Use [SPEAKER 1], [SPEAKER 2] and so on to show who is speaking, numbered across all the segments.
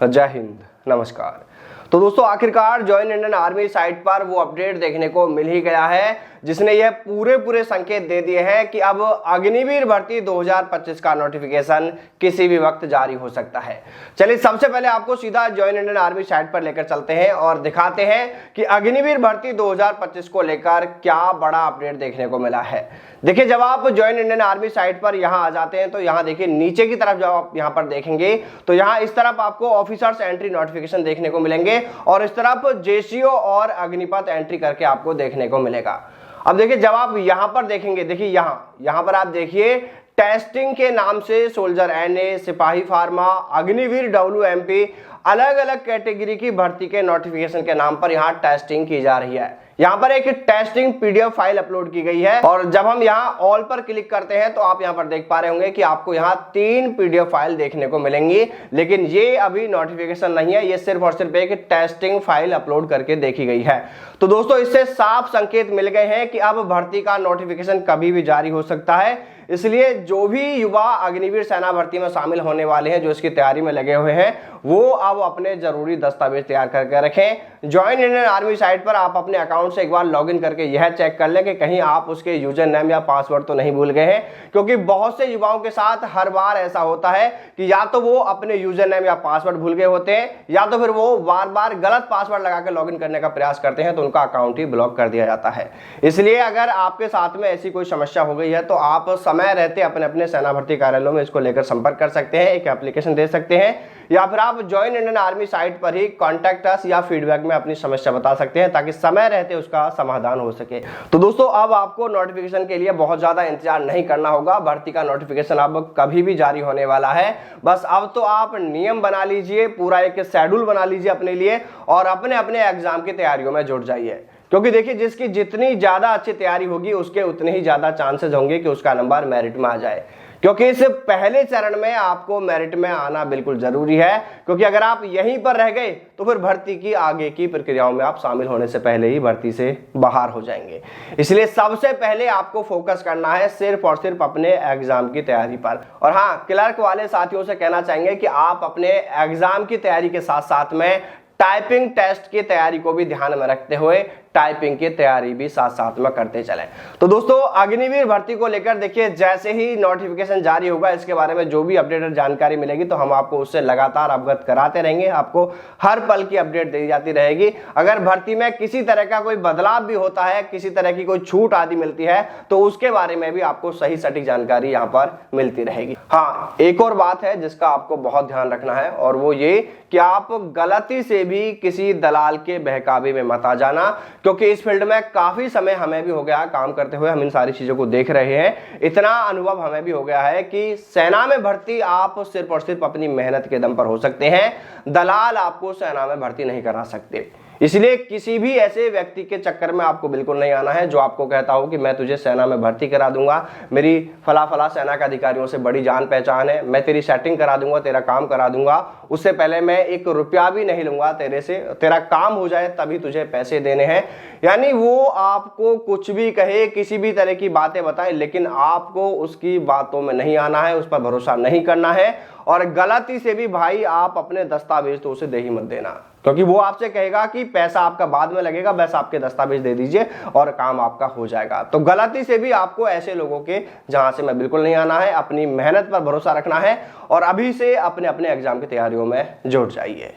[SPEAKER 1] जय हिंद, नमस्कार। तो दोस्तों, आखिरकार ज्वाइन इंडियन आर्मी साइट पर वो अपडेट देखने को मिल ही गया है जिसने यह पूरे संकेत दे दिए हैं कि अब अग्निवीर भर्ती 2025 का नोटिफिकेशन किसी भी वक्त जारी हो सकता है। चलिए, सबसे पहले आपको सीधा ज्वाइन इंडियन आर्मी साइट पर लेकर चलते हैं और दिखाते हैं कि अग्निवीर भर्ती 2025 को लेकर क्या बड़ा अपडेट देखने को मिला है। देखिए, जब आप ज्वाइन इंडियन आर्मी साइट पर यहां आ जाते हैं तो यहां देखिए नीचे की तरफ जब आप यहां पर देखेंगे तो यहां इस तरफ आपको ऑफिसर्स एंट्री नोटिफिकेशन देखने को मिलेंगे और इस तरफ जेसीओ और अग्निपथ एंट्री करके आपको देखने को मिलेगा। अब देखिए, जब आप यहां पर देखेंगे, देखिए यहां पर आप देखिए टेस्टिंग के नाम से सोल्जर एनए, सिपाही फार्मा, अग्निवीर डब्ल्यूएमपी, अलग अलग कैटेगरी की भर्ती के नोटिफिकेशन के नाम पर यहां टेस्टिंग की जा रही है। यहां पर एक टेस्टिंग पीडीएफ फाइल अपलोड की गई है और जब हम यहां ऑल पर क्लिक करते हैं तो आप यहां पर देख पा रहे होंगे कि आपको यहां 3 पीडीएफ फाइल देखने को मिलेंगी, लेकिन ये अभी नोटिफिकेशन नहीं है, ये सिर्फ और सिर्फ एक टेस्टिंग फाइल अपलोड करके देखी गई है। तो दोस्तों, इससे साफ संकेत मिल गए हैं कि अब भर्ती का नोटिफिकेशन कभी भी जारी हो सकता है। इसलिए जो भी युवा अग्निवीर सेना भर्ती में शामिल होने वाले हैं, जो इसकी तैयारी में लगे हुए हैं, वो अब अपने जरूरी दस्तावेज तैयार करके रखें। ज्वाइन इंडियन आर्मी साइट पर आप अपने अकाउंट से एक बार लॉगिन करके यह चेक कर लें कि कहीं आप उसके यूजर नेम या पासवर्ड तो नहीं भूल गए हैं, क्योंकि बहुत से युवाओं के साथ हर बार ऐसा होता है कि या तो वो अपने यूजर नेम या पासवर्ड भूल गए होते हैं या तो फिर वो बार बार गलत पासवर्ड लगाकर लॉगिन करने का प्रयास करते हैं तो उनका अकाउंट ही ब्लॉक कर दिया जाता है। इसलिए अगर आपके साथ में ऐसी कोई समस्या हो गई है तो आप समय रहते अपने अपने सेना भर्ती कार्यालयों में इसको लेकर संपर्क कर सकते हैं, एक एप्लीकेशन दे सकते हैं, या फिर आप ज्वाइन इंडियन आर्मी साइट पर ही कॉन्टैक्ट अस या फीडबैक में अपनी समस्या बता सकते हैं ताकि समय रहते उसका समाधान हो सके। तो दोस्तों, अब आपको नोटिफिकेशन के लिए बहुत ज्यादा इंतजार नहीं करना होगा। भर्ती का नोटिफिकेशन अब कभी भी जारी होने वाला है। बस अब तो आप नियम बना लीजिए, पूरा एक शेड्यूल बना लीजिए अपने लिए और अपने अपने एग्जाम की तैयारियों में जुट जाइए, क्योंकि देखिए, जिसकी जितनी ज्यादा अच्छी तैयारी होगी उसके उतने ही ज्यादा चांसेस होंगे कि उसका नंबर मेरिट में आ जाए, क्योंकि इस पहले चरण में आपको मेरिट में आना बिल्कुल जरूरी है। क्योंकि अगर आप यहीं पर रह गए तो फिर भर्ती की आगे की प्रक्रियाओं में आप शामिल होने से पहले ही भर्ती से बाहर हो जाएंगे। इसलिए सबसे पहले आपको फोकस करना है सिर्फ और सिर्फ अपने एग्जाम की तैयारी पर। और हाँ, क्लर्क वाले साथियों से कहना चाहेंगे कि आप अपने एग्जाम की तैयारी के साथ साथ में टाइपिंग टेस्ट की तैयारी को भी ध्यान में रखते हुए टाइपिंग की तैयारी भी साथ साथ में करते चलें। तो दोस्तों, अग्निवीर भर्ती को लेकर देखिए, जैसे ही नोटिफिकेशन जारी होगा इसके बारे में जो भी अपडेटेड जानकारी मिलेगी तो हम आपको उससे लगातार अवगत कराते रहेंगे। आपको हर पल की अपडेट दी जाती रहेगी। अगर भर्ती में किसी तरह का कोई बदलाव भी होता है, किसी तरह की कोई छूट आदि मिलती है तो उसके बारे में भी आपको सही सटीक जानकारी यहाँ पर मिलती रहेगी। हाँ, एक और बात है जिसका आपको बहुत ध्यान रखना है और वो ये कि आप गलती से भी किसी दलाल के बहकावे में मत आ जाना, क्योंकि इस फील्ड में काफी समय हमें भी हो गया काम करते हुए, हम इन सारी चीजों को देख रहे हैं। इतना अनुभव हमें भी हो गया है कि सेना में भर्ती आप सिर्फ और सिर्फ अपनी मेहनत के दम पर हो सकते हैं, दलाल आपको सेना में भर्ती नहीं करा सकते। इसलिए किसी भी ऐसे व्यक्ति के चक्कर में आपको बिल्कुल नहीं आना है जो आपको कहता हो कि मैं तुझे सेना में भर्ती करा दूंगा, मेरी फला सेना के अधिकारियों से बड़ी जान पहचान है, मैं तेरी सेटिंग करा दूंगा, तेरा काम करा दूंगा, उससे पहले मैं 1 रुपया भी नहीं लूंगा तेरे से, तेरा काम हो जाए तभी तुझे पैसे देने हैं। यानी वो आपको कुछ भी कहे, किसी भी तरह की बातें बताए, लेकिन आपको उसकी बातों में नहीं आना है, उस पर भरोसा नहीं करना है। और गलती से भी भाई आप अपने दस्तावेज तो उसे दे ही मत देना, क्योंकि वो आपसे कहेगा कि पैसा आपका बाद में लगेगा, बस आपके दस्तावेज दे दीजिए और काम आपका हो जाएगा। तो गलती से भी आपको ऐसे लोगों के जहां से मैं बिल्कुल नहीं आना है, अपनी मेहनत पर भरोसा रखना है और अभी से अपने अपने एग्जाम की तैयारियों में जुट जाइए।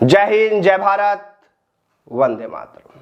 [SPEAKER 1] जय हिंद, जय भारत, वंदे मातरम।